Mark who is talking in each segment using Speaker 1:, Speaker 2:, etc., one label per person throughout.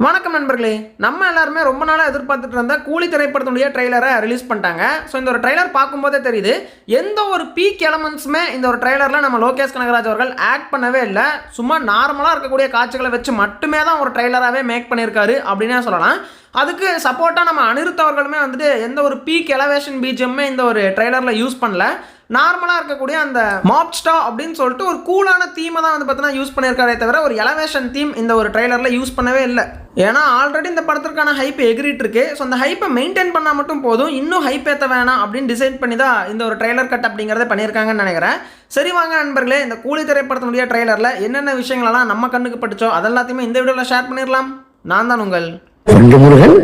Speaker 1: வணக்கம் நண்பர்களே, நம்ம எல்லாருமே ரொம்ப நாளாக எதிர்பார்த்துட்டு இருந்த கூலி திரைப்படத்துடைய ட்ரெய்லரை ரிலீஸ் பண்ணிட்டாங்க. ஸோ இந்த ஒரு ட்ரெய்லர் பார்க்கும்போதே தெரியுது, எந்த ஒரு பீக் எலமெண்ட்ஸுமே இந்த ஒரு ட்ரெய்லரில் நம்ம லோகேஷ் கனகராஜ் அவர்கள் ஆட் பண்ணவே இல்லை. சும்மா நார்மலாக இருக்கக்கூடிய காட்சிகளை வச்சு மட்டுமே தான் ஒரு ட்ரெய்லராகவே மேக் பண்ணியிருக்காரு அப்படின்னே சொல்லலாம். அதுக்கு சப்போர்ட்டாக நம்ம அனிருத் அவர்களுமே வந்துட்டு எந்த ஒரு பீக் எலவேஷன் பிஜிஎம்மே இந்த ஒரு ட்ரெய்லரில் யூஸ் பண்ணல. நார்மலாக இருக்கக்கூடிய அந்த மாப்ஸ்டா அப்படின்னு சொல்லிட்டு ஒரு கூலான தீமை தான் வந்து பார்த்தீங்கன்னா யூஸ் பண்ணியிருக்காரே தவிர ஒரு எலவேஷன் தீம் இந்த ஒரு ட்ரெய்லரில் யூஸ் பண்ணவே இல்லை. ஏன்னா ஆல்ரெடி இந்த படத்திற்கான ஹைப் எகிரிட்டு இருக்கு. ஸோ அந்த ஹைப்பை மெயின்டைன் பண்ணால் மட்டும் போதும், இன்னும் ஹைப் ஏற்ற வேணாம் அப்படின்னு டிசைட் பண்ணி தான் இந்த ஒரு ட்ரெய்லர் கட் அப்படிங்கிறத பண்ணியிருக்காங்கன்னு நினைக்கிறேன். சரி வாங்க நண்பர்களே, இந்த கூலி திரைப்படத்தினுடைய ட்ரெய்லரில் என்னென்ன விஷயங்களெல்லாம் நம்ம கண்ணுக்கு பட்டுச்சோ அதெல்லாத்தையுமே இந்த வீடியோவில் ஷேர் பண்ணிடலாம். நான் தான் உங்கள்
Speaker 2: Murugan.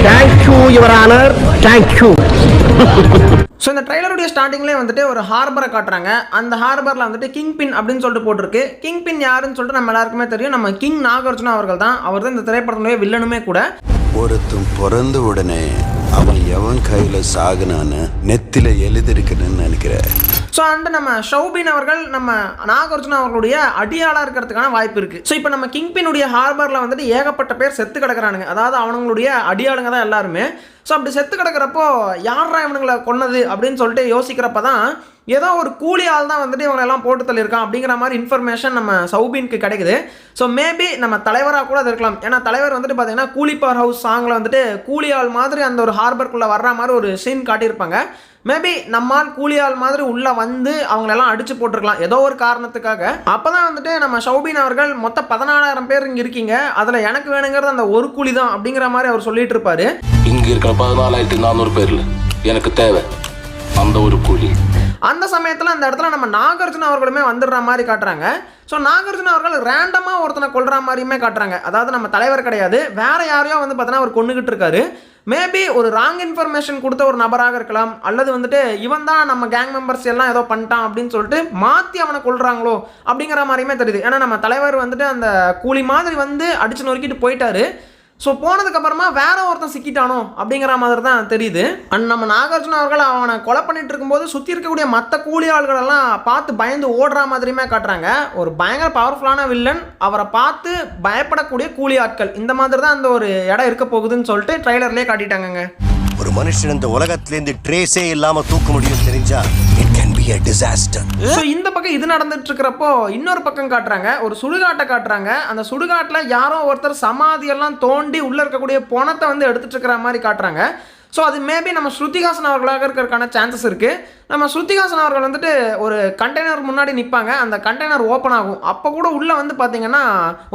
Speaker 2: Thank you your honour, thank you.
Speaker 1: So இந்த ட்ரெய்லருடைய ஸ்டார்டிங்லேயே வந்துட்டு ஒரு ஹார்பரை காட்டுறாங்க. அந்த ஹார்பரில் வந்துட்டு கிங் பின் அப்படின்னு சொல்லிட்டு போட்டிருக்கு. கிங் பின் யாருன்னு சொல்லிட்டு நம்ம எல்லாருக்குமே தெரியும், நம்ம கிங் நாகார்ஜுனா அவர்கள் தான். அவர் தான் இந்த திரைப்படத்தினுடைய வில்லனுமே கூட.
Speaker 3: ஒருத்தன் பிறந்த உடனே அவன் எவன் கையில் சாகுனான்னு நெத்தில எழுதிருக்குன்னு நினைக்கிறேன்.
Speaker 1: ஸோ அண்டு நம்ம ஷௌபின் அவர்கள் நம்ம நாகார்ஜுனா அவர்களுடைய அடியாளாக இருக்கிறதுக்கான வாய்ப்பு இருக்குது. ஸோ இப்போ நம்ம கிங்பினுடைய ஹார்பரில் வந்துட்டு ஏகப்பட்ட பேர் செத்து கிடக்கிறானுங்க. அதாவது அவனுங்களுடைய அடியாளுங்க தான் எல்லாருமே. ஸோ அப்படி செத்து கிடக்கிறப்போ யாரா இவனுங்களை கொன்னது அப்படின்னு சொல்லிட்டு யோசிக்கிறப்ப தான் ஏதோ ஒரு கூலி ஆள் தான் வந்துட்டு இவங்களெல்லாம் போட்டு தள்ளியிருக்கான் அப்படிங்கிற மாதிரி இன்ஃபர்மேஷன் நம்ம சௌபினுக்கு கிடைக்குது. ஸோ மேபி நம்ம தலைவராக கூட அது இருக்கலாம். ஏன்னா தலைவர் வந்துட்டு பார்த்தீங்கன்னா கூலி பவர் ஹவுஸ் சாங்கில் வந்துட்டு கூலி ஆள் மாதிரி அந்த ஒரு ஹார்பருக்குள்ளே வர்ற மாதிரி ஒரு சீன் காட்டியிருப்பாங்க. மேபி நம்மால் கூலியால் மாதிரி உள்ளே வந்து அவங்களெல்லாம் அடிச்சு போட்டிருக்கலாம் ஏதோ ஒரு காரணத்துக்காக. அப்போ தான் வந்துட்டு நம்ம ஷௌபின் அவர்கள் மொத்தம் 14,000 பேர் இங்கே இருக்கீங்க, அதில் எனக்கு வேணுங்கிறது அந்த ஒரு கூலி தான் அப்படிங்கிற மாதிரி அவர் சொல்லிட்டு இருப்பாரு.
Speaker 4: இங்கே இருக்கிற 14,400 பேரில் எனக்கு தேவை அந்த ஒரு கூலி.
Speaker 1: அந்த சமயத்தில் அந்த இடத்துல நம்ம நாகார்ஜுனா அவர்களுமே வந்துடுற மாதிரி காட்டுறாங்க. ஸோ நாகார்ஜுனா அவர்கள் ரேண்டமாக ஒருத்தனை கொல்ற மாதிரியுமே காட்டுறாங்க. அதாவது நம்ம தலைவர் கிடையாது, வேற யாரையோ வந்து பார்த்தீங்கன்னா அவர் கொண்டுகிட்டு இருக்காரு. மேபி ஒரு ராங் இன்ஃபர்மேஷன் கொடுத்த ஒரு நபராக இருக்கலாம், அல்லது வந்துட்டு இவன் தான் நம்ம கேங் மெம்பர்ஸ் எல்லாம் ஏதோ பண்ணிட்டான் அப்படின்னு சொல்லிட்டு மாற்றி அவனை கொள்றாங்களோ அப்படிங்கிற மாதிரியுமே தெரியுது. ஏன்னா நம்ம தலைவர் வந்துட்டு அந்த கூலி மாதிரி வந்து அடிச்சு நொறுக்கிட்டு போயிட்டாரு. ஸோ போனதுக்கப்புறமா வேற ஒருத்தன் சிக்கிட்டானோ அப்படிங்கிற மாதிரி தான் தெரியுது. அண்ட் நம்ம நாகார்ஜுனா அவர்கள் அவனை கொலை பண்ணிட்டு இருக்கும்போது சுற்றி இருக்கக்கூடிய மற்ற கூலி ஆள்களெல்லாம் பார்த்து பயந்து ஓடுற மாதிரியுமே காட்டுறாங்க. ஒரு பயங்கர பவர்ஃபுல்லான வில்லன், அவரை பார்த்து பயப்படக்கூடிய கூலி ஆட்கள், இந்த மாதிரி தான் அந்த ஒரு இடம் இருக்க போகுதுன்னு சொல்லிட்டு ட்ரெய்லர்லேயே காட்டிட்டாங்க.
Speaker 5: ஒரு மனுஷன் இந்த உலகத்திலேருந்து ட்ரேஸே இல்லாம தூக்க முடியும் தெரிஞ்சா it can be a disaster.
Speaker 1: So இந்த பக்கம் இது நடந்துட்டு இருக்கிறப்போ இன்னொரு பக்கம் காட்டுறாங்க, ஒரு சுடுகாட்டை காட்டுறாங்க. அந்த சுடுகாட்டில் யாரோ ஒருத்தர் சமாதியெல்லாம் தோண்டி உள்ளே இருக்கக்கூடிய பணத்தை வந்து எடுத்துட்டு இருக்கிற மாதிரி காட்டுறாங்க. ஸோ அது மேபி நம்ம ஸ்ருதிஹாசன் அவர்களாக இருக்கிறதுக்கான சான்சஸ் இருக்குது. நம்ம ஸ்ருதிஹாசன் அவர்கள் வந்துட்டு ஒரு கண்டெய்னர் முன்னாடி நிற்பாங்க, அந்த கண்டெய்னர் ஓப்பன் ஆகும். அப்போ கூட உள்ளே வந்து பார்த்தீங்கன்னா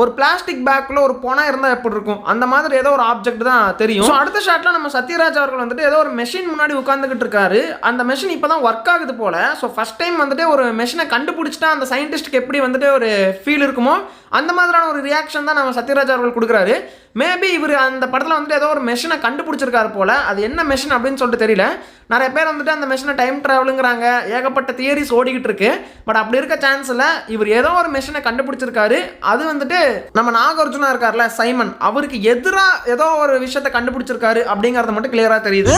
Speaker 1: ஒரு பிளாஸ்டிக் பேக்கில் ஒரு பணம் இருந்தால் எப்படி இருக்கும், அந்த மாதிரி ஏதோ ஒரு ஆப்ஜெக்ட் தான் தெரியும். ஸோ அடுத்த ஷாட்டில் நம்ம சத்யராஜ் அவர்கள் வந்துட்டு ஏதோ ஒரு மெஷின் முன்னாடி உட்காந்துக்கிட்டு இருக்காரு. அந்த மெஷின் இப்போ தான் ஒர்க் ஆகுது போல். ஸோ ஃபஸ்ட் டைம் வந்துட்டு ஒரு மெஷினை கண்டுபிடிச்சிட்டா அந்த சயின்டிஸ்ட்டுக்கு எப்படி வந்துட்டு ஒரு ஃபீல் இருக்குமோ அந்த மாதிரியான ஒரு ரியாக்ஷன் தான் நம்ம சத்யராஜ் அவர்கள் கொடுக்குறாரு. மேபி இவர் அந்த படத்தில் வந்துட்டு ஏதோ ஒரு மெஷினை கண்டுபிடிச்சிருக்காரு போல். அது என்ன மெஷின் அப்படின்னு சொல்லிட்டு தெரியல. நிறைய பேர் வந்துட்டு அந்த மெஷினை டைம் ட்ராவலுங்கிறாங்க, ஏகப்பட்ட தியரிஸ் ஓடிக்கிட்டு இருக்கு. பட் அப்படி இருக்க சான்ஸ் இல்லை. இவர் ஏதோ ஒரு மெஷினை கண்டுபிடிச்சிருக்காரு. அது வந்துட்டு நம்ம நாகார்ஜுனா இருக்கார்ல சைமன், அவருக்கு எதிராக ஏதோ ஒரு விஷயத்தை கண்டுபிடிச்சிருக்காரு அப்படிங்கிறது மட்டும் கிளியராக தெரியுது.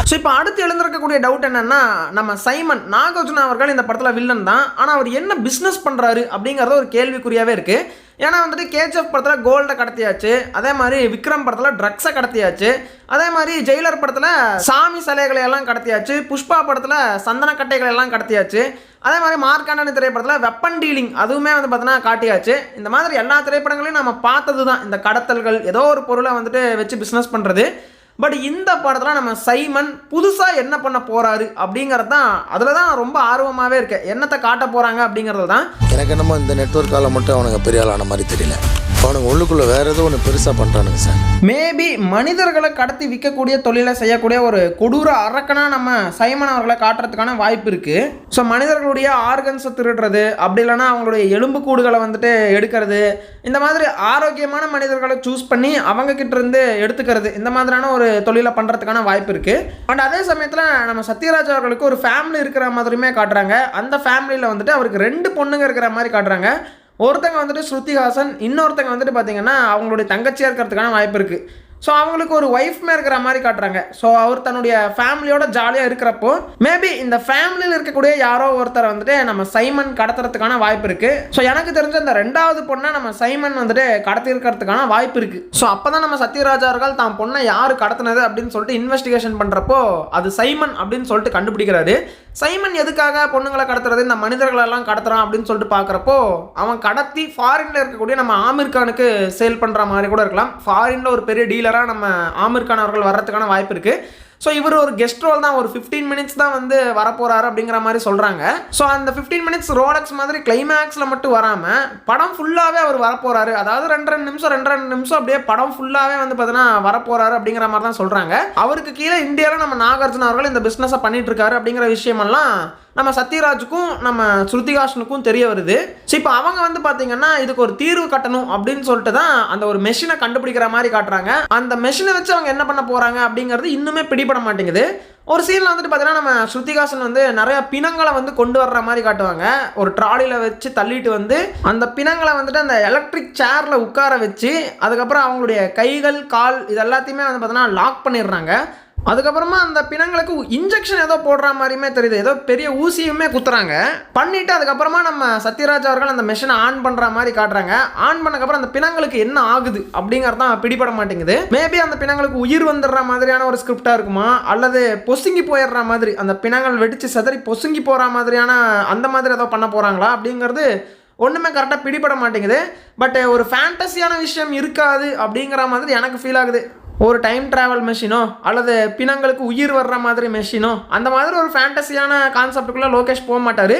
Speaker 1: ஸோ இப்போ அடுத்து எழுந்திருக்கக்கூடிய டவுட் என்னன்னா, நம்ம சைமன் நாகார்ஜுனா அவர்கள் இந்த படத்தில் வில்லன் தான், ஆனால் அவர் என்ன பிஸ்னஸ் பண்ணுறாரு அப்படிங்கிறத ஒரு கேள்விக்குறியாகவே இருக்குது. ஏன்னா வந்துட்டு கேஜிஎஃப் படத்தில் கோல்டை கடத்தியாச்சு, அதே மாதிரி விக்ரம் படத்தில் ட்ரக்ஸை கடத்தியாச்சு, அதே மாதிரி ஜெயிலர் படத்தில் சாமி சிலைகளை எல்லாம் கடத்தியாச்சு, புஷ்பா படத்தில் சந்தன கட்டைகளை எல்லாம் கடத்தியாச்சு, அதே மாதிரி மார்க்காண்டனி திரைப்படத்தில் வெப்பன் டீலிங் அதுவுமே வந்து பார்த்தீங்கன்னா காட்டியாச்சு. இந்த மாதிரி எல்லா திரைப்படங்களையும் நம்ம பார்த்தது தான் இந்த கடத்தல்கள், ஏதோ ஒரு பொருளை வந்துட்டு வச்சு பிஸ்னஸ் பண்ணுறது. பட் இந்த படத்தில் நம்ம சைமன் புதுசாக என்ன பண்ண போகிறாரு அப்படிங்கிறது தான், அதில் தான் ரொம்ப ஆர்வமாகவே இருக்கேன். என்னத்தை காட்ட போகிறாங்க அப்படிங்கிறது தான்.
Speaker 6: எனக்கு என்னமோ இந்த நெட்வொர்க்கால் மட்டும் அவனுங்க பெரிய ஆளான மாதிரி தெரியல, அவனுங்க உள்ளுக்குள்ளே வேறு ஏதோ ஒன்று பெருசாக பண்ணுறானுங்க சார்.
Speaker 1: மேபி மனிதர்களை கடத்தி விற்கக்கூடிய தொழிலை செய்யக்கூடிய ஒரு கொடூர அரக்கனாக நம்ம சைமன் அவர்களை காட்டுறதுக்கான வாய்ப்பு இருக்குது. ஸோ மனிதர்களுடைய ஆர்கன்ஸை திருடுறது, அப்படி இல்லைன்னா அவங்களுடைய எலும்பு கூடுகளை வந்துட்டு எடுக்கிறது, இந்த மாதிரி ஆரோக்கியமான மனிதர்களை சூஸ் பண்ணி அவங்க கிட்ட இருந்து எடுத்துக்கிறது, இந்த மாதிரியான ஒரு தொழிலை பண்ணுறதுக்கான வாய்ப்பு இருக்குது. அண்ட் அதே சமயத்தில் நம்ம சத்யராஜ் அவர்களுக்கு ஒரு ஃபேமிலி இருக்கிற மாதிரியுமே காட்டுறாங்க. அந்த ஃபேமிலியில் வந்துட்டு அவருக்கு 2 பொண்ணுங்க இருக்கிற மாதிரி காட்டுறாங்க. ஒருத்தங்க வந்துட்டு ஸ்ருதிஹாசன், இன்னொருத்தங்க வந்துட்டு பார்த்தீங்கன்னா அவங்களுடைய தங்கச்சியாக இருக்கிறதுக்கான வாய்ப்பு இருக்குது. ஸோ அவங்களுக்கு ஒரு ஒய்ஃப்மே இருக்கிற மாதிரி காட்டுறாங்க. ஸோ அவர் தன்னுடைய ஃபேமிலியோட ஜாலியாக இருக்கிறப்போ மேபி இந்த ஃபேமிலியில் இருக்கக்கூடிய யாரோ ஒருத்தர் வந்துட்டு நம்ம சைமன் கடத்துறதுக்கான வாய்ப்பு இருக்குது. ஸோ எனக்கு தெரிஞ்ச இந்த 2வது பொண்ணை நம்ம சைமன் வந்துட்டு கடத்திருக்கிறதுக்கான வாய்ப்பு இருக்குது. ஸோ அப்போ தான் நம்ம சத்யராஜ் அவர்கள் தான் பொண்ணை யார் கடத்தினது அப்படின்னு சொல்லிட்டு இன்வெஸ்டிகேஷன் பண்ணுறப்போ அது சைமன் அப்படின்னு சொல்லிட்டு கண்டுபிடிக்கிறாரு. சைமன் எதுக்காக பொண்ணுங்களை கடத்துறது, இந்த மனிதர்களெல்லாம் கடத்துறான் அப்படின்னு சொல்லிட்டு பார்க்குறப்போ அவன் கடத்தி ஃபாரினில் இருக்கக்கூடிய நம்ம ஆமீர் கானுக்கு சேல் பண்ணுற மாதிரி கூட இருக்கலாம். ஃபாரினில் ஒரு பெரிய டீலராக நம்ம ஆமீர் கான் அவர்கள் வர்றதுக்கான வாய்ப்பு இருக்குது. ஸோ இவர் ஒரு கெஸ்ட் ரோல் தான், ஒரு 15 மினிட்ஸ் தான் வந்து வரப்போகிறாரு அப்படிங்கிற மாதிரி சொல்கிறாங்க. ஸோ அந்த 15 மினிட்ஸ் ரோலக்ஸ் மாதிரி கிளைமேக்ஸில் மட்டும் வராமல் படம் ஃபுல்லாகவே அவர் வரப்போகிறாரு. அதாவது 2 நிமிஷம் அப்படியே படம் ஃபுல்லாகவே வந்து பார்த்தீங்கன்னா வரப்போகிறாரு அப்படிங்கிற மாதிரி தான் சொல்கிறாங்க. அவருக்கு கீழே இந்தியாவில் நம்ம நாகார்ஜுன அவர்கள் இந்த பிஸ்னஸை பண்ணிட்டு இருக்காரு அப்படிங்கிற விஷயமெல்லாம் நம்ம சத்யராஜுக்கும் நம்ம ஸ்ருதிஹாசனுக்கும் தெரிய வருது. ஸோ இப்போ அவங்க வந்து பார்த்தீங்கன்னா இதுக்கு ஒரு தீர்வு கட்டணும் அப்படின்னு சொல்லிட்டு தான் அந்த ஒரு மெஷினை கண்டுபிடிக்கிற மாதிரி காட்டுறாங்க. அந்த மெஷினை வச்சு அவங்க என்ன பண்ண போகிறாங்க அப்படிங்கிறது இன்னுமே பிடிபட மாட்டேங்குது. ஒரு சீனில் வந்துட்டு பார்த்தீங்கன்னா நம்ம ஸ்ருதிஹாசன் வந்து நிறைய பிணங்களை வந்து கொண்டு வர்ற மாதிரி காட்டுவாங்க. ஒரு ட்ராலியில் வச்சு தள்ளிட்டு வந்து அந்த பிணங்களை வந்துட்டு அந்த எலக்ட்ரிக் சேரில் உட்கார வச்சு அதுக்கப்புறம் அவங்களுடைய கைகள் கால் இது எல்லாத்தையுமே வந்து பார்த்தீங்கன்னா லாக் பண்ணிடுறாங்க. அதுக்கப்புறமா அந்த பிணங்களுக்கு இன்ஜெக்ஷன் ஏதோ போடுற மாதிரியுமே தெரியுது, ஏதோ பெரிய ஊசியுமே குத்துறாங்க. பண்ணிவிட்டு அதுக்கப்புறமா நம்ம சத்யராஜ் அவர்கள் அந்த மெஷினை ஆன் பண்ணுற மாதிரி காட்டுறாங்க. ஆன் பண்ணக்கப்புறம் அந்த பிணங்களுக்கு என்ன ஆகுது அப்படிங்கிறது தான் பிடிபட மாட்டேங்குது. மேபி அந்த பிணங்களுக்கு உயிர் வந்துடுற மாதிரியான ஒரு ஸ்கிரிப்டாக இருக்குமா, அல்லது பொசுங்கி போயிடுற மாதிரி அந்த பிணங்கள் வெடித்து செதறி பொசுங்கி போகிற மாதிரியான அந்த மாதிரி ஏதோ பண்ண போகிறாங்களா அப்படிங்கிறது ஒன்றுமே கரெக்டாக பிடிபட மாட்டேங்குது. பட் ஒரு ஃபேண்டஸியான விஷயம் இருக்காது அப்படிங்கிற மாதிரி எனக்கு ஃபீல் ஆகுது. ஒரு டைம் ட்ராவல் மெஷினோ அல்லது பிணங்களுக்கு உயிர் வர்ற மாதிரி மெஷினோ அந்த மாதிரி ஒரு ஃபேண்டஸியான கான்செப்டுக்குள்ளே லோகேஷ் போக மாட்டார்.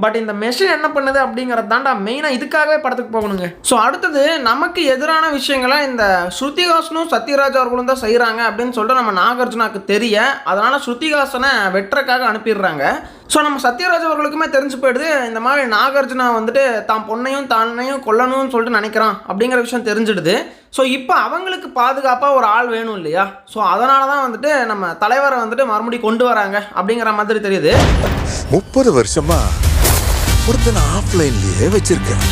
Speaker 1: பட் இந்த மெஷின் என்ன பண்ணுது அப்படிங்கிறது தாண்டா மெயினாக இதுக்காகவே படத்துக்கு போகணுங்க. ஸோ அடுத்தது நமக்கு எதிரான விஷயங்களை இந்த ஸ்ருதிஹாசனும் சத்யராஜ் அவர்களும் தான் செய்கிறாங்க அப்படின்னு சொல்லிட்டு நம்ம நாகார்ஜுனாக்கு தெரிய அதனால் ஸ்ருதிஹாசனை வெட்டுறக்காக அனுப்பிடுறாங்க. ஸோ நம்ம சத்யராஜ் அவர்களுக்குமே தெரிஞ்சு போயிடுது இந்த மாதிரி நாகார்ஜுனா வந்துட்டு தான் பொண்ணையும் தானையும் கொல்லணும்னு சொல்லிட்டு நினைக்கிறான் அப்படிங்கிற விஷயம் தெரிஞ்சிடுது. ஸோ இப்போ அவங்களுக்கு பாதுகாப்பாக ஒரு ஆள் வேணும் இல்லையா, ஸோ அதனால தான் வந்துட்டு நம்ம தலைவரை வந்துட்டு மறுபடியும் கொண்டு வராங்க அப்படிங்கிற மாதிரி தெரியுது.
Speaker 7: 30 வருஷமா ஒருத்தனை ஆஃப்லைன்லயே வச்சிருக்கேன்,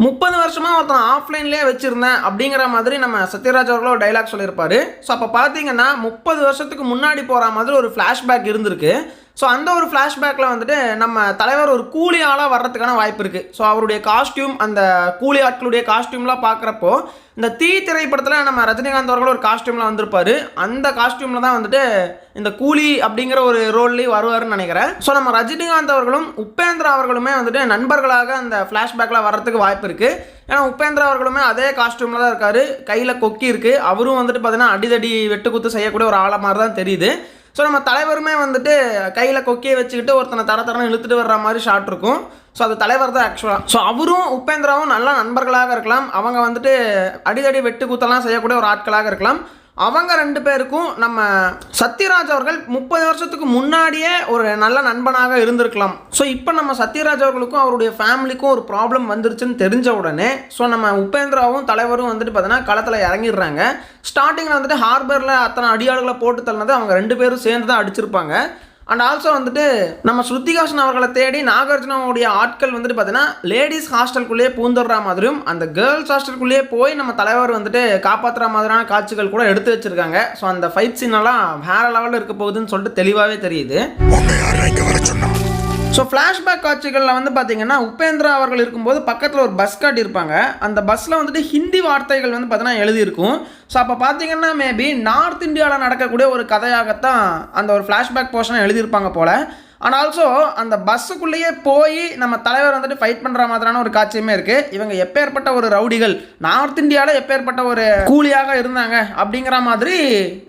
Speaker 1: 30 வருஷமா ஒருத்தன் ஆஃப்லைன்லேயே வச்சிருந்தேன் அப்படிங்கிற மாதிரி நம்ம சத்யராஜ் அவர்களோ ஒரு டைலாக் சொல்லியிருப்பாரு. ஸோ அப்போ பார்த்தீங்கன்னா 30 வருஷத்துக்கு முன்னாடி போகிற மாதிரி ஒரு ஃப்ளாஷ்பேக் இருந்திருக்கு. ஸோ அந்த ஒரு ஃப்ளாஷ்பேக்கில் வந்துட்டு நம்ம தலைவர் ஒரு கூலி ஆளாக வர்றதுக்கான வாய்ப்பு இருக்குது. ஸோ அவருடைய காஸ்டியூம் அந்த கூலி ஆட்களுடைய காஸ்டியூம்லாம் பார்க்குறப்போ இந்த தீ திரைப்படத்தில் நம்ம ரஜினிகாந்த் அவர்கள் ஒரு காஸ்டியூமில் வந்திருப்பார். அந்த காஸ்டியூமில் தான் வந்துட்டு இந்த கூலி அப்படிங்கிற ஒரு ரோல்லேயும் வருவாருன்னு நினைக்கிறேன். ஸோ நம்ம ரஜினிகாந்த் அவர்களும் உபேந்திரா அவர்களுமே வந்துட்டு நண்பர்களாக அந்த ஃப்ளாஷ்பேக்கில் வர்றதுக்கு வாய்ப்பு இருக்குது. ஏன்னா உபேந்திரா அவர்களுமே அதே காஸ்டியூமில் தான் இருக்கார், கையில் கொக்கி இருக்குது. அவரும் வந்துட்டு பார்த்தீங்கன்னா அடிதடி வெட்டுக்குத்து செய்யக்கூடிய ஒரு ஆளை மாதிரி தான் தெரியுது. ஸோ நம்ம தலைவருமே வந்துட்டு கையில் கொக்கியை வச்சுக்கிட்டு ஒருத்தனை தரன்னு இழுத்துட்டு வர்ற மாதிரி ஷாட் இருக்கும். ஸோ அது தலைவர் தான் ஆக்சுவலாக. ஸோ அவரும் உபேந்திராவும் நல்ல நண்பர்களாக இருக்கலாம், அவங்க வந்துட்டு அடிதடி வெட்டு குத்தெல்லாம் செய்யக்கூடிய ஒரு ஆட்களாக இருக்கலாம். அவங்க 2 பேருக்கும் நம்ம சத்யராஜ் அவர்கள் 30 வருஷத்துக்கு முன்னாடியே ஒரு நல்ல நண்பனாக இருந்திருக்கலாம். ஸோ இப்போ நம்ம சத்யராஜ் அவர்களுக்கும் அவருடைய ஃபேமிலிக்கும் ஒரு ப்ராப்ளம் வந்துருச்சுன்னு தெரிஞ்ச உடனே ஸோ நம்ம உபேந்திராவும் தலைவரும் வந்துட்டு பார்த்தீங்கன்னா களத்தில் இறங்கிடுறாங்க. ஸ்டார்டிங்கில் வந்துட்டு ஹார்பரில் அத்தனை அடியாளுகளை போட்டு தள்ளினது அவங்க 2 பேரும் சேர்ந்து தான் அடிச்சிருப்பாங்க. அண்ட் ஆல்சோ வந்துட்டு நம்ம ஸ்ருதிஹாசன் அவர்களை தேடி நாகார்ஜுனாவுடைய ஆட்கள் வந்துட்டு பார்த்தீங்கன்னா லேடிஸ் ஹாஸ்டலுக்குள்ளேயே பூந்துடுற மாதிரியும் அந்த கேர்ள்ஸ் ஹாஸ்டலுக்குள்ளேயே போய் நம்ம தலைவர் வந்துட்டு காப்பாற்றுற மாதிரியான காட்சிகள் கூட எடுத்து வச்சிருக்காங்க. ஸோ அந்த ஃபைட் சீனெல்லாம் வேற லெவலில் இருக்க போகுதுன்னு சொல்லிட்டு தெளிவாகவே தெரியுது. ஸோ ஃப்ளாஷ்பேக் காட்சிகளில் வந்து பார்த்தீங்கன்னா உபேந்திரா அவர்கள் இருக்கும்போது பக்கத்தில் ஒரு பஸ் காட்டியிருப்பாங்க. அந்த பஸ்ஸில் வந்துட்டு ஹிந்தி வார்த்தைகள் வந்து பார்த்தீங்கன்னா எழுதியிருக்கும். ஸோ அப்போ பார்த்தீங்கன்னா மேபி நார்த் இந்தியாவில் நடக்கக்கூடிய ஒரு கதையாகத்தான் அந்த ஒரு ஃப்ளாஷ்பேக் போர்ஷனை எழுதியிருப்பாங்க போல். அண்ட் ஆல்சோ அந்த பஸ்ஸுக்குள்ளேயே போய் நம்ம தலைவர் வந்துட்டு ஃபைட் பண்ணுற மாதிரியான ஒரு காட்சியுமே இருக்குது. இவங்க எப்பேற்பட்ட ஒரு ரவுடிகள், நார்த் இந்தியாவில் எப்பேற்பட்ட ஒரு கூலியாக இருந்தாங்க அப்படிங்கிற மாதிரி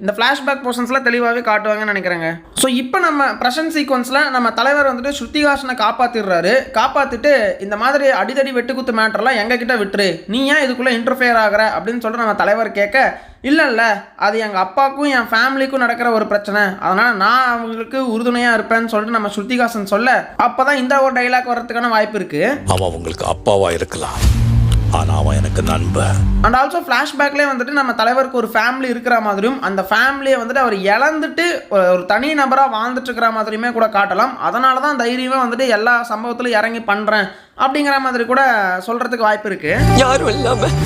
Speaker 1: இந்த ஃப்ளாஷ்பேக் போர்ஷன்ஸில் தெளிவாகவே காட்டுவாங்கன்னு நினைக்கிறேங்க. ஸோ இப்போ நம்ம ப்ரெசன்ட் சீக்வன்ஸில் நம்ம தலைவர் வந்துட்டு ஸ்ருதிஹாசனை காப்பாற்றிடுறாரு. காப்பாற்றிட்டு இந்த மாதிரி அடிதடி வெட்டுக்குத்து மேட்டர்லாம் எங்ககிட்ட விட்டுரு, நீ ஏன் இதுக்குள்ளே இன்டர்ஃபியர் ஆகிற அப்படின்னு சொல்லிட்டு நம்ம தலைவர் கேட்க, இல்லை அது எங்கள் அப்பாவுக்கும் என் ஃபேமிலிக்கும் நடக்கிற ஒரு பிரச்சனை, அதனால் நான் அவங்களுக்கு உறுதுணையாக இருப்பேன்னு சொல்லிட்டு நம்ம ஸ்ருதிஹாசன் சொல்ல அப்போ தான் இந்த ஒரு டைலாக் வர்றதுக்கான வாய்ப்பு இருக்குது.
Speaker 7: அவன் உங்களுக்கு அப்பாவா இருக்கலாம், ஆனால் அவன் எனக்கு நண்பன்.
Speaker 1: அண்ட் ஆல்சோ ஃப்ளாஷ்பேக்லேயே வந்துட்டு நம்ம தலைவருக்கு ஒரு ஃபேமிலி இருக்கிற மாதிரியும் அந்த ஃபேமிலியை வந்துட்டு அவர் இழந்துட்டு ஒரு தனி நபராக வாழ்ந்துட்டு இருக்கிற மாதிரியுமே கூட காட்டலாம். அதனால தான் தைரியமாக வந்துட்டு எல்லா சம்பவத்திலும் இறங்கி பண்ணுறேன் அப்படிங்கிற மாதிரி கூட சொல்கிறதுக்கு வாய்ப்பு இருக்குது.
Speaker 8: யாரும் இல்லாமல்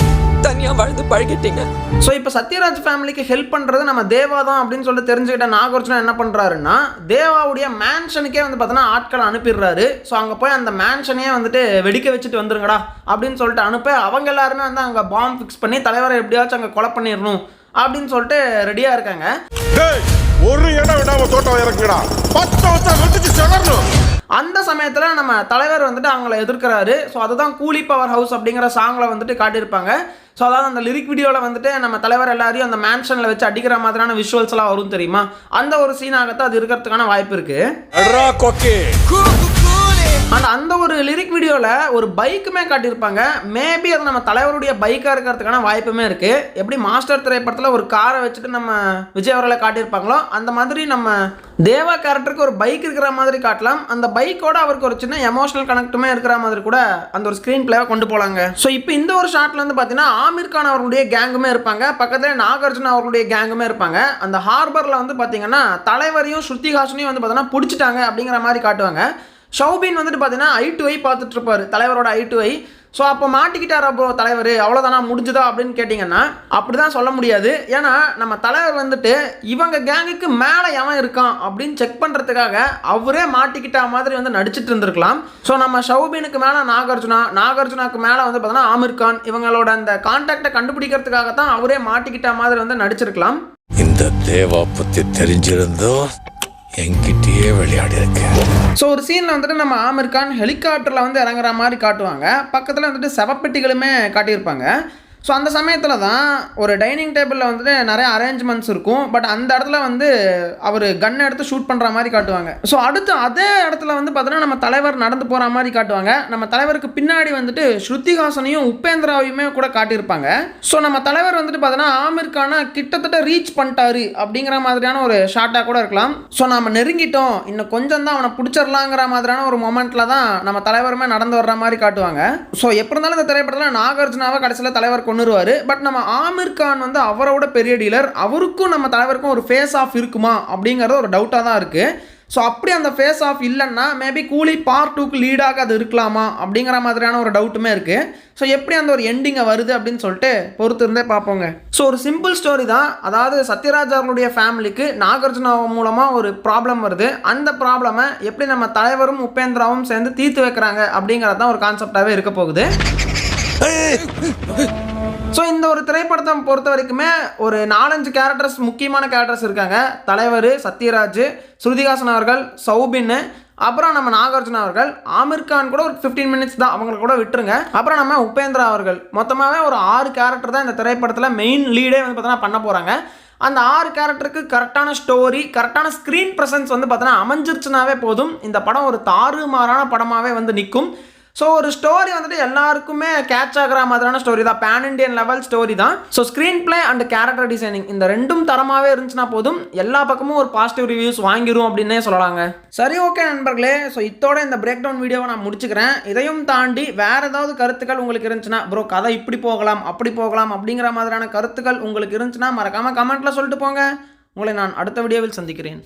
Speaker 8: தனியா வாழ்ந்து பழகிட்டீங்க.
Speaker 1: ஸோ இப்போ சத்யராஜ் ஃபேமிலிக்கு ஹெல்ப் பண்ணுறது நம்ம தேவா தான் அப்படின்னு சொல்லிட்டு தெரிஞ்சுக்கிட்ட நாகார்ஜுனா என்ன பண்ணுறாருன்னா, தேவாவுடைய மேன்ஷனுக்கே வந்து பார்த்தோன்னா ஆட்களை அனுப்பிடுறாரு. ஸோ அங்கே போய் அந்த மேன்ஷனையே வந்துட்டு வெடிக்க வச்சுட்டு வந்துருங்கடா அப்படின்னு சொல்லிட்டு அனுப்ப, அவங்க எல்லாருமே வந்து அங்கே பாம்பு ஃபிக்ஸ் பண்ணி தலைவரை எப்படியாச்சும் அங்கே கொலை பண்ணிடணும் அப்படின்னு சொல்லிட்டு ரெடியாக இருக்காங்க.
Speaker 9: ஒரு இடம் விடாம தோட்டம் இறக்குடா, 10 வருஷம் வெட்டிச்சு செலறணும்.
Speaker 1: அந்த சமயத்தில் நம்ம தலைவர் வந்துட்டு அவங்கள எதிர்க்கிறாரு. ஸோ அதுதான் கூலி பவர் ஹவுஸ் அப்படிங்கிற சாங்கில் வந்துட்டு காட்டியிருப்பாங்க. ஸோ அதாவது அந்த லிரிக் வீடியோவில் வந்துட்டு நம்ம தலைவர் எல்லாரையும் அந்த மேன்ஷனில் வச்சு அடிக்கிற மாதிரியான விஷுவல்ஸ்லாம் வரும் தெரியுமா, அந்த ஒரு சீனாகத்தான் அது இருக்கிறதுக்கான வாய்ப்பு இருக்குது. அண்ட் அந்த ஒரு லிரிக் வீடியோவில் ஒரு பைக்குமே காட்டியிருப்பாங்க. மேபி அது நம்ம தலைவருடைய பைக்காக இருக்கிறதுக்கான வாய்ப்புமே இருக்குது. எப்படி மாஸ்டர் திரைப்படத்தில் ஒரு காரை வச்சுட்டு நம்ம விஜய் அவர்களை காட்டியிருப்பாங்களோ அந்த மாதிரி நம்ம தேவா கேரக்டருக்கு ஒரு பைக் இருக்கிற மாதிரி காட்டலாம். அந்த பைக்கோட அவருக்கு ஒரு சின்ன எமோஷனல் கனெக்ட்டுமே இருக்கிற மாதிரி கூட அந்த ஒரு ஸ்க்ரீன் பிளேவை கொண்டு போகலாங்க. ஸோ இப்போ இந்த ஒரு ஷாட்டில் வந்து பார்த்தீங்கன்னா ஆமீர் கான் அவர்களுடைய கேங்குமே இருப்பாங்க, பக்கத்தில் நாகார்ஜுனா அவர்களுடைய கேங்குமே இருப்பாங்க. அந்த ஹார்பரில் வந்து பார்த்தீங்கன்னா தலைவரையும் ஸ்ருதிஹாசனையும் வந்து பார்த்தீங்கன்னா பிடிச்சிட்டாங்க அப்படிங்கிற மாதிரி காட்டுவாங்க. ஷௌபின் வந்துட்டு பார்த்தீங்கன்னா ஐ டு ஐ பார்த்துட்டு இருப்பாரு, தலைவரோட ஐ டு ஐ. ஸோ அப்போ மாட்டிக்கிட்டார் அப்போ தலைவர், அவ்வளோதானா முடிஞ்சுதா அப்படின்னு கேட்டிங்கன்னா அப்படி தான் சொல்ல முடியாது. ஏன்னா நம்ம தலைவர் வந்துட்டு இவங்க கேங்குக்கு மேலே எவன் இருக்கான் அப்படின்னு செக் பண்ணுறதுக்காக அவரே மாட்டிக்கிட்ட மாதிரி வந்து நடிச்சிட்டு இருந்திருக்கலாம். ஸோ நம்ம ஷௌபினுக்கு மேலே நாகார்ஜுனாக்கு மேலே வந்து பார்த்தோன்னா ஆமீர் கான், இவங்களோட அந்த கான்டாக்டை கண்டுபிடிக்கிறதுக்காக தான் அவரே மாட்டிக்கிட்ட மாதிரி வந்து நடிச்சிருக்கலாம்.
Speaker 7: இந்த தேவா பத்தி தெரிஞ்சிருந்தோ என்கிட்டயே விளையாடி இருக்கேன்.
Speaker 1: ஸோ ஒரு சீனில் வந்துட்டு நம்ம ஆமீர் கான் ஹெலிகாப்டரில் வந்து இறங்குற மாதிரி காட்டுவாங்க. பக்கத்தில் வந்துட்டு செவப்பெட்டிகளுமே காட்டியிருப்பாங்க. ஸோ அந்த சமயத்தில் தான் ஒரு டைனிங் டேபிளில் வந்துட்டு நிறைய அரேஞ்ச்மெண்ட்ஸ் இருக்கும். பட் அந்த இடத்துல வந்து அவர் கன் எடுத்து ஷூட் பண்ணுற மாதிரி காட்டுவாங்க. ஸோ அடுத்து அதே இடத்துல வந்து பார்த்தோன்னா நம்ம தலைவர் நடந்து போகிற மாதிரி காட்டுவாங்க. நம்ம தலைவருக்கு பின்னாடி வந்துட்டு ஸ்ருதிஹாசனையும் உபேந்திராவையுமே கூட காட்டியிருப்பாங்க. ஸோ நம்ம தலைவர் வந்துட்டு பார்த்தோன்னா ஆமீர் கானை கிட்டத்தட்ட ரீச் பண்ணிட்டாரு அப்படிங்கிற மாதிரியான ஒரு ஷாட்டாக கூட இருக்கலாம். ஸோ நம்ம நெருங்கிட்டோம், இன்னும் கொஞ்சம் தான் அவனை பிடிச்சிடலாங்கிற மாதிரியான ஒரு மொமெண்ட்டில் தான் நம்ம தலைவருமே நடந்து வர்ற மாதிரி காட்டுவாங்க. ஸோ எப்படி இருந்தாலும் இந்த திரைப்படத்தில் நாகார்ஜுனாவை கடைசியில் தலைவர் கொண்டுருவாரு. பட் நம்ம ஆமீர் கான் வந்து அவரோட பெரிய டீலர், அவருக்கும் நம்ம தலைவருக்கும் ஒரு ஃபேஸ் ஆஃப் இருக்குமா அப்படிங்கிறது ஒரு டவுட்டாக தான் இருக்குது. ஸோ அப்படி அந்த ஃபேஸ் ஆஃப் இல்லைன்னா மேபி கூலி பார்ட் 2க்கு லீடாக அது இருக்கலாமா அப்படிங்கிற மாதிரியான ஒரு டவுட்டுமே இருக்குது. ஸோ எப்படி அந்த ஒரு எண்டிங்கை வருது அப்படின்னு சொல்லிட்டு பொறுத்து இருந்தே பார்ப்போங்க. ஸோ ஒரு சிம்பிள் ஸ்டோரி தான். அதாவது சத்யராஜ் அவர்களுடைய ஃபேமிலிக்கு நாகார்ஜுனா மூலமாக ஒரு ப்ராப்ளம் வருது. அந்த ப்ராப்ளமை எப்படி நம்ம தலைவரும் உபேந்திராவும் சேர்ந்து தீர்த்து வைக்கிறாங்க அப்படிங்கிறது தான் ஒரு கான்செப்டாகவே இருக்க போகுது. ஸோ இந்த ஒரு திரைப்படத்தை பொறுத்த வரைக்குமே ஒரு 4-5 கேரக்டர்ஸ், முக்கியமான கேரக்டர்ஸ் இருக்காங்க. தலைவர், சத்யராஜ், ஸ்ருதிஹாசன் அவர்கள், சௌபின், அப்புறம் நம்ம நாகார்ஜுனா அவர்கள், ஆமீர் கான் கூட ஒரு 15 மினிட்ஸ் தான், அவங்களை கூட விட்டுருங்க. அப்புறம் நம்ம உபேந்திரா அவர்கள். மொத்தமாகவே ஒரு 6 கேரக்டர் தான் இந்த திரைப்படத்தில் மெயின் லீடே வந்து பார்த்தோன்னா பண்ண போகிறாங்க. அந்த 6 கேரக்டருக்கு கரெக்டான ஸ்டோரி, கரெக்டான ஸ்க்ரீன் ப்ரெசன்ஸ் வந்து பார்த்தோன்னா அமைஞ்சிருச்சுனாவே போதும், இந்த படம் ஒரு தாறுமாறான படமாகவே வந்து நிற்கும். ஸோ ஒரு ஸ்டோரி வந்துட்டு எல்லாருக்குமே கேட்ச் ஆகிற மாதிரியான ஸ்டோரி தான், பேன் இண்டியன் லெவல் ஸ்டோரி தான். So screen play and character designing இந்த ரெண்டும் தரமாகவே இருந்துச்சுன்னா போதும், எல்லா பக்கமும் ஒரு பாசிட்டிவ் ரிவ்யூஸ் வாங்கிடும் அப்படின்னே சொல்லலாங்க. சரி, ஓகே நண்பர்களே, ஸோ இதோட இந்த பிரேக் டவுன் வீடியோவை நான் முடிச்சுக்கிறேன். இதையும் தாண்டி வேறு ஏதாவது கருத்துக்கள் உங்களுக்கு இருந்துச்சுன்னா, ப்ரோ கதை இப்படி போகலாம் அப்படி போகலாம் அப்படிங்கிற மாதிரியான கருத்துக்கள் உங்களுக்கு இருந்துச்சுன்னா மறக்காமல் கமெண்ட்டில் சொல்லிட்டு போங்க. உங்களை நான் அடுத்த வீடியோவில் சந்திக்கிறேன்.